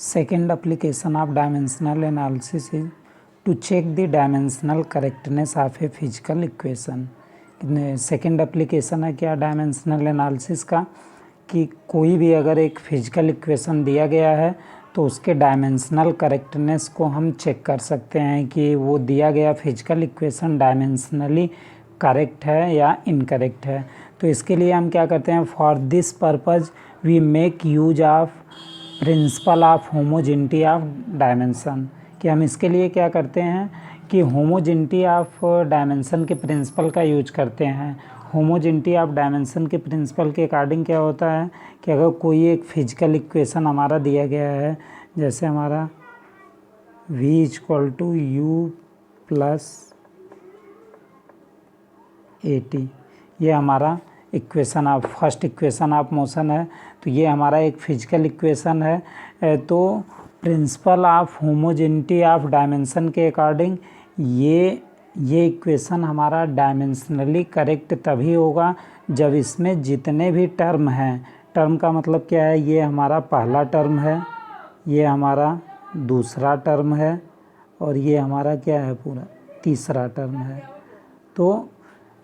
Second application of dimensional analysis is to check the dimensional correctness of a physical equation. Second application है क्या dimensional analysis का कि कोई भी अगर एक फिजिकल इक्वेशन दिया गया है तो उसके डायमेंशनल करेक्टनेस को हम चेक कर सकते हैं कि वो दिया गया फिजिकल इक्वेशन डायमेंशनली करेक्ट है या इनकरेक्ट है। तो इसके लिए हम क्या करते हैं, for this purpose we make use of principle of homogeneity of dimension, कि हम इसके लिए क्या करते हैं कि होमोजेनिटी ऑफ डायमेंशन के प्रिंसिपल का यूज करते हैं। होमोजेनिटी ऑफ डायमेंशन के प्रिंसिपल के अकॉर्डिंग क्या होता है कि अगर कोई एक फिजिकल इक्वेशन हमारा दिया गया है, जैसे हमारा v = u + at, ये हमारा equation of first equation of motion है, तो ये हमारा एक फिजिकल इक्वेशन है। तो principal of homogeneity of dimension के अकॉर्डिंग ये इक्वेशन हमारा डायमेंशनली करेक्ट तभी होगा जब इसमें जितने भी टर्म हैं, टर्म का मतलब क्या है, ये हमारा पहला टर्म है, ये हमारा दूसरा टर्म है और ये हमारा क्या है, पूरा तीसरा टर्म है। तो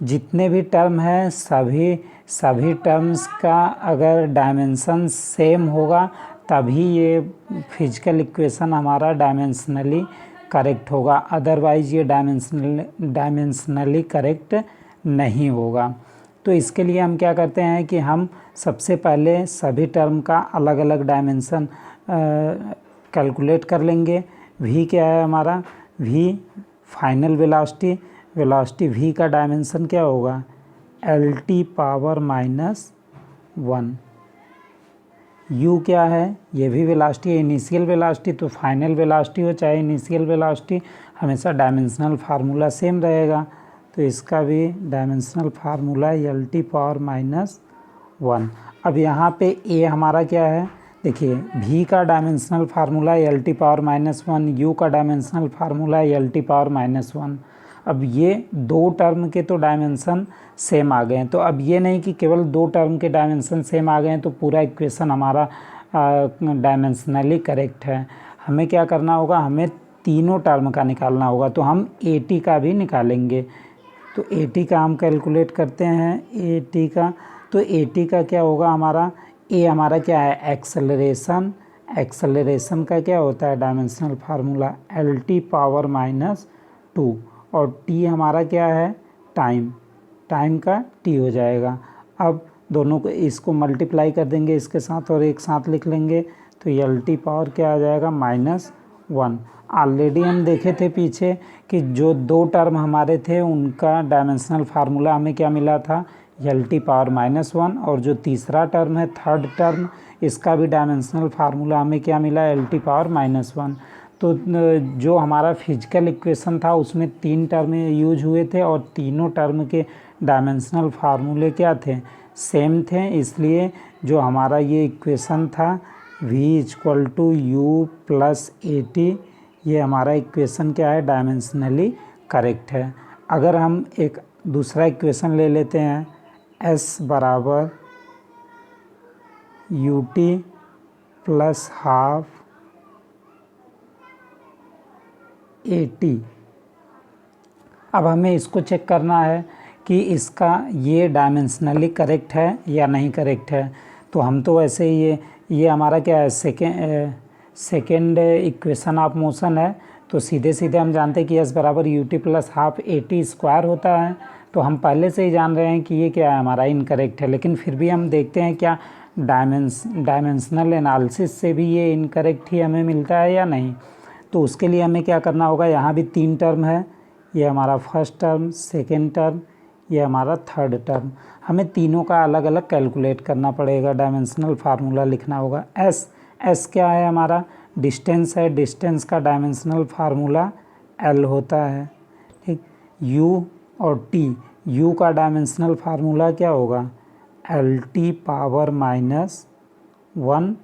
जितने भी टर्म हैं सभी टर्म्स का अगर डायमेंशन सेम होगा तभी ये फिजिकल इक्वेशन हमारा डायमेंशनली करेक्ट होगा, अदरवाइज़ ये डायमेंशनली करेक्ट नहीं होगा। तो इसके लिए हम क्या करते हैं कि हम सबसे पहले सभी टर्म का अलग अलग डायमेंशन कैलकुलेट कर लेंगे। v क्या है हमारा, v फाइनल वेलोसिटी v का डायमेंशन क्या होगा, Lt⁻⁻1। u क्या है, ये भी वेलोसिटी है, इनिशियल वेलोसिटी, तो फाइनल वेलोसिटी हो चाहे इनिशियल वेलोसिटी हमेशा डायमेंशनल फार्मूला सेम रहेगा। तो इसका भी डायमेंशनल फार्मूला Lt⁻⁻1। अब यहाँ पे a हमारा क्या है, देखिए v का डायमेंशनल फार्मूला Lt⁻⁻1, u का डायमेंशनल फार्मूला Lt⁻⁻1। अब ये दो टर्म के तो डायमेंशन सेम आ गए हैं, तो अब ये नहीं कि केवल दो टर्म के डायमेंशन सेम आ गए हैं तो पूरा इक्वेशन हमारा डायमेंशनली करेक्ट है। हमें क्या करना होगा, हमें तीनों टर्म का निकालना होगा, तो हम at का भी निकालेंगे। तो at का हम कैलकुलेट करते हैं, at का, तो at का क्या होगा हमारा, a हमारा क्या है एक्सेलरेशन का क्या होता है डायमेंशनल फार्मूला Lt⁻⁻2, और t हमारा क्या है टाइम का t हो जाएगा। अब दोनों को इसको मल्टीप्लाई कर देंगे इसके साथ और एक साथ लिख लेंगे, तो Lt पावर क्या आ जाएगा -1। ऑलरेडी हम देखे थे पीछे कि जो दो टर्म हमारे थे उनका डायमेंशनल फार्मूला हमें क्या मिला था, Lt⁻⁻1, और जो तीसरा टर्म है थर्ड टर्म, इसका भी डायमेंशनल फार्मूला हमें क्या मिला, Lt⁻⁻1। तो जो हमारा फिजिकल इक्वेशन था उसमें तीन टर्म यूज हुए थे और तीनों टर्म के डायमेंशनल फार्मूले क्या थे, सेम थे। इसलिए जो हमारा ये इक्वेशन था v = u + at, ये हमारा इक्वेशन क्या है, डायमेंशनली करेक्ट है। अगर हम एक दूसरा इक्वेशन ले लेते हैं, s = ut + ½ at। अब हमें इसको चेक करना है कि इसका ये डायमेंशनली करेक्ट है या नहीं करेक्ट है। तो हम तो वैसे ये हमारा क्या है, सेकेंड इक्वेशन ऑफ मोशन है, तो सीधे हम जानते हैं कि s = ut + ½ at² होता है। तो हम पहले से ही जान रहे हैं कि ये क्या है, हमारा इनकरेक्ट है, लेकिन फिर भी हम देखते हैं क्या डायमेंशनल एनालिसिस से भी ये इनकरेक्ट ही हमें मिलता है या नहीं। तो उसके लिए हमें क्या करना होगा, यहाँ भी तीन टर्म है, ये हमारा फर्स्ट टर्म, सेकेंड टर्म, ये हमारा थर्ड टर्म, हमें तीनों का अलग अलग कैलकुलेट करना पड़ेगा, डायमेंशनल फार्मूला लिखना होगा। s क्या है हमारा, डिस्टेंस है, डिस्टेंस का डायमेंशनल फार्मूला l होता है, ठीक। u और t, u का डायमेंशनल फार्मूला क्या होगा, Lt⁻⁻1,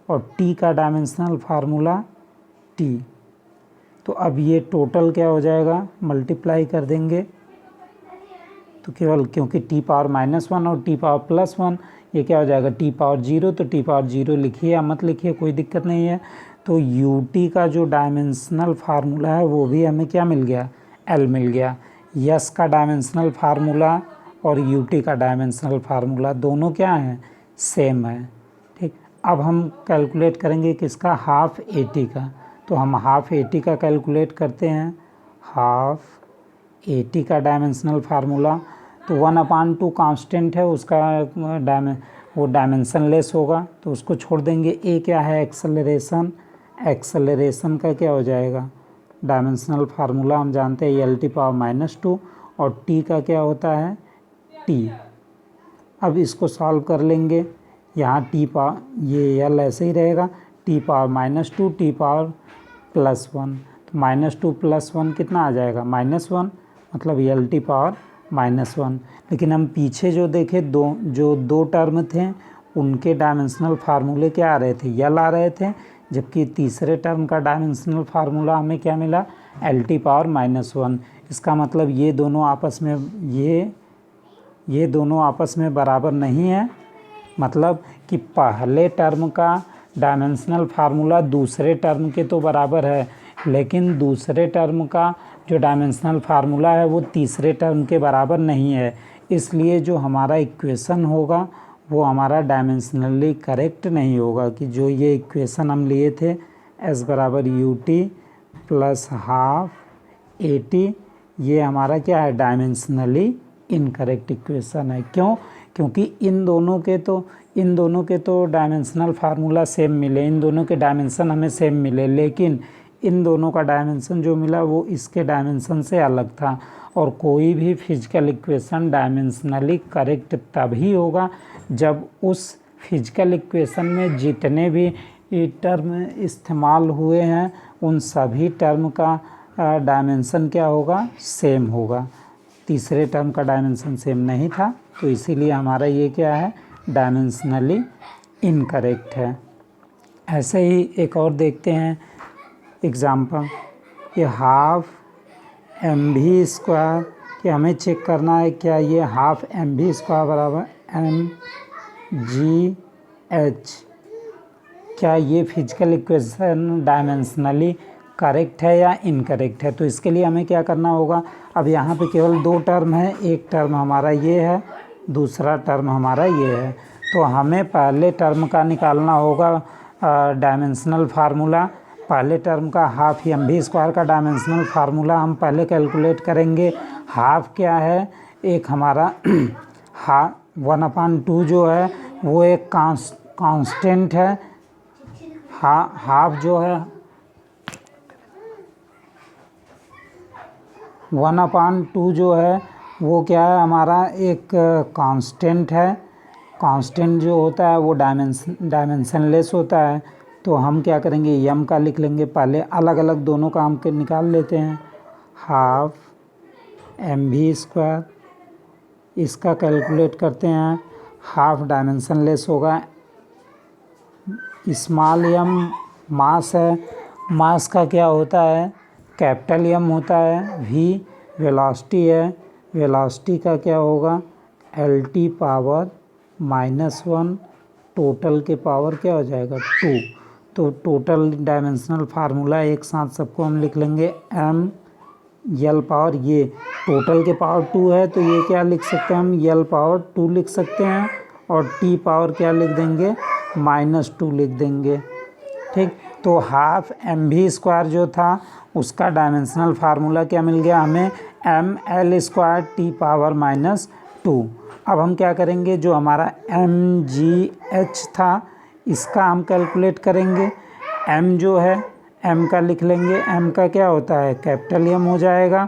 और t का डायमेंशनल फार्मूला t। तो अब ये टोटल क्या हो जाएगा, मल्टीप्लाई कर देंगे, तो केवल क्योंकि t⁻⁻1 और t⁻+1 ये क्या हो जाएगा, t⁻0, तो t⁻0 लिखिए या मत लिखिए कोई दिक्कत नहीं है। तो यू टी का जो डायमेंशनल फार्मूला है वो भी हमें क्या मिल गया, एल मिल गया। यस का डायमेंशनल फार्मूला और यू टी का डायमेंशनल फार्मूला दोनों क्या हैं, सेम है। ठीक, अब हम कैलकुलेट करेंगे किसका, हाफ ए टी का। तो हम हाफ ए टी का कैलकुलेट करते हैं। हाफ ए टी का डायमेंशनल फार्मूला तो 1/2 कांस्टेंट है, उसका वो डायमेंशनलेस होगा तो उसको छोड़ देंगे। ए क्या है, एक्सेलरेशन। एक्सेलरेशन का क्या हो जाएगा, डायमेंशनल फार्मूला हम जानते हैं एल टी पावर -2 और टी का क्या होता है, टी। अब इसको सॉल्व कर लेंगे। यहाँ टी पावर ये एल ऐसे ही रहेगा, टी पावर -2 टी पावर +1 तो -2 +1 कितना आ जाएगा, -1 मतलब एल टी पावर -1। लेकिन हम पीछे जो देखे दो टर्म थे उनके डायमेंशनल फार्मूले क्या आ रहे थे, एल आ रहे थे, जबकि तीसरे टर्म का डायमेंशनल फार्मूला हमें क्या मिला, एल टी पावर -1। इसका मतलब ये दोनों आपस में बराबर नहीं है। मतलब कि पहले टर्म का डायमेंशनल फार्मूला दूसरे टर्म के तो बराबर है, लेकिन दूसरे टर्म का जो डायमेंशनल फार्मूला है वो तीसरे टर्म के बराबर नहीं है। इसलिए जो हमारा इक्वेशन होगा वो हमारा डायमेंशनली करेक्ट नहीं होगा। कि जो ये इक्वेशन हम लिए थे s बराबर U T plus half A T, ये हमारा क्या है, डायमेंशनली इनकरेक्ट इक्वेशन है। क्यों, क्योंकि इन दोनों के तो डायमेंशनल फार्मूला सेम मिले, इन दोनों के डायमेंशन हमें सेम मिले, लेकिन इन दोनों का डायमेंशन जो मिला वो इसके डायमेंशन से अलग था। और कोई भी फिजिकल इक्वेशन डायमेंशनली करेक्ट तभी होगा जब उस फिजिकल इक्वेशन में जितने भी टर्म इस्तेमाल हुए हैं उन सभी टर्म का डायमेंशन क्या होगा, सेम होगा। तीसरे टर्म का डायमेंशन सेम नहीं था तो इसीलिए हमारा ये क्या है, डायमेंशनली इनकरेक्ट है। ऐसे ही एक और देखते हैं एग्जाम्पल, ये हाफ एम भी स्क्वायर, कि हमें चेक करना है क्या ये हाफ एम भी स्क्वायर बराबर एम जी एच, क्या ये फिजिकल इक्वेशन डायमेंशनली करेक्ट है या इनकरेक्ट है। तो इसके लिए हमें क्या करना होगा, अब यहाँ पे केवल दो टर्म है, एक टर्म हमारा ये है, दूसरा टर्म हमारा ये है। तो हमें पहले टर्म का निकालना होगा डायमेंशनल फार्मूला। पहले टर्म का हाफ एम भी स्क्वायर का डायमेंशनल फार्मूला हम पहले कैलकुलेट करेंगे। हाफ क्या है, एक हमारा 1/2 जो है वो एक कांस्टेंट है। हाफ जो है 1/2 जो है वो क्या है, हमारा एक कांस्टेंट है। कांस्टेंट जो होता है वो डायमेंशनलेस होता है। तो हम क्या करेंगे, यम का लिख लेंगे, पहले अलग अलग दोनों का हम निकाल लेते हैं। हाफ एम भी स्क्वायर, इसका कैलकुलेट करते हैं। हाफ डायमेंशनलेस होगा, स्मॉल एम मास है, मास का क्या होता है, कैपिटल एम होता है। वी वेलोसिटी है, वेलोसिटी का क्या होगा, एल टी पावर -1, टोटल के पावर क्या हो जाएगा 2। तो टोटल डायमेंशनल फार्मूला एक साथ सबको हम लिख लेंगे, एम यल पावर, ये टोटल के पावर 2 है तो ये क्या लिख सकते हैं हम, यल पावर 2 लिख सकते हैं। और टी पावर क्या लिख देंगे, -2 लिख देंगे। ठीक, तो हाफ एम भी स्क्वायर जो था उसका डायमेंशनल फार्मूला क्या मिल गया हमें, M L square T power -2। अब हम क्या करेंगे, जो हमारा एम जी एच था इसका हम कैलकुलेट करेंगे। एम जो है एम का लिख लेंगे, एम का क्या होता है, कैपिटल एम हो जाएगा।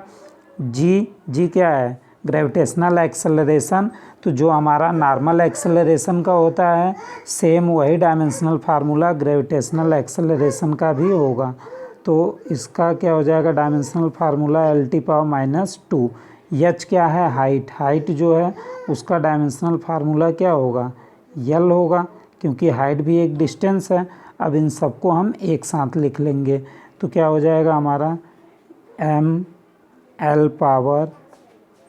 जी क्या है, ग्रेविटेशनल एक्सेलरेशन। तो जो हमारा नॉर्मल एक्सेलरेशन का होता है सेम वही डायमेंशनल फार्मूला ग्रेविटेशनल एक्सेलरेशन का भी होगा। तो इसका क्या हो जाएगा, dimensional formula L T power -2। H क्या है, हाइट, हाइट जो है उसका डायमेंशनल फार्मूला क्या होगा, यल होगा, क्योंकि हाइट भी एक डिस्टेंस है। अब इन सबको हम एक साथ लिख लेंगे तो क्या हो जाएगा हमारा, एम एल पावर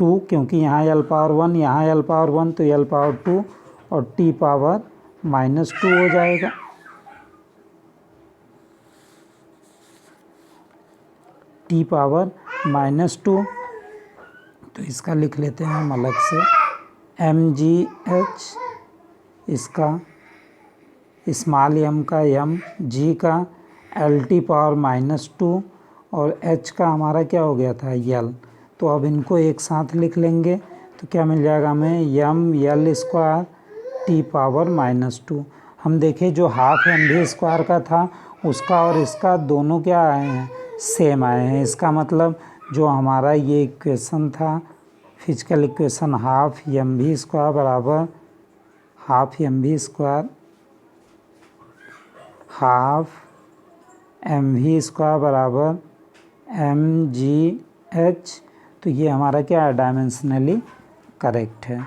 2, क्योंकि यहाँ एल पावर 1 यहाँ एल पावर 1 तो एल पावर 2 और टी पावर -2 हो जाएगा। T power -2। तो इसका लिख लेते हैं हम अलग से, mgh, इसका स्मॉल m का m, g का lt पावर -2 और h का हमारा क्या हो गया था l। तो अब इनको एक साथ लिख लेंगे तो क्या मिल जाएगा हमें, m l square t power -2। हम देखें जो हाफ mv स्क्वायर का था उसका और इसका दोनों क्या आए हैं, सेम आए हैं। इसका मतलब जो हमारा ये इक्वेशन था, physical equation half mv square बराबर half mv square half mv square बराबर mgh, तो ये हमारा क्या है, डायमेंशनली करेक्ट है।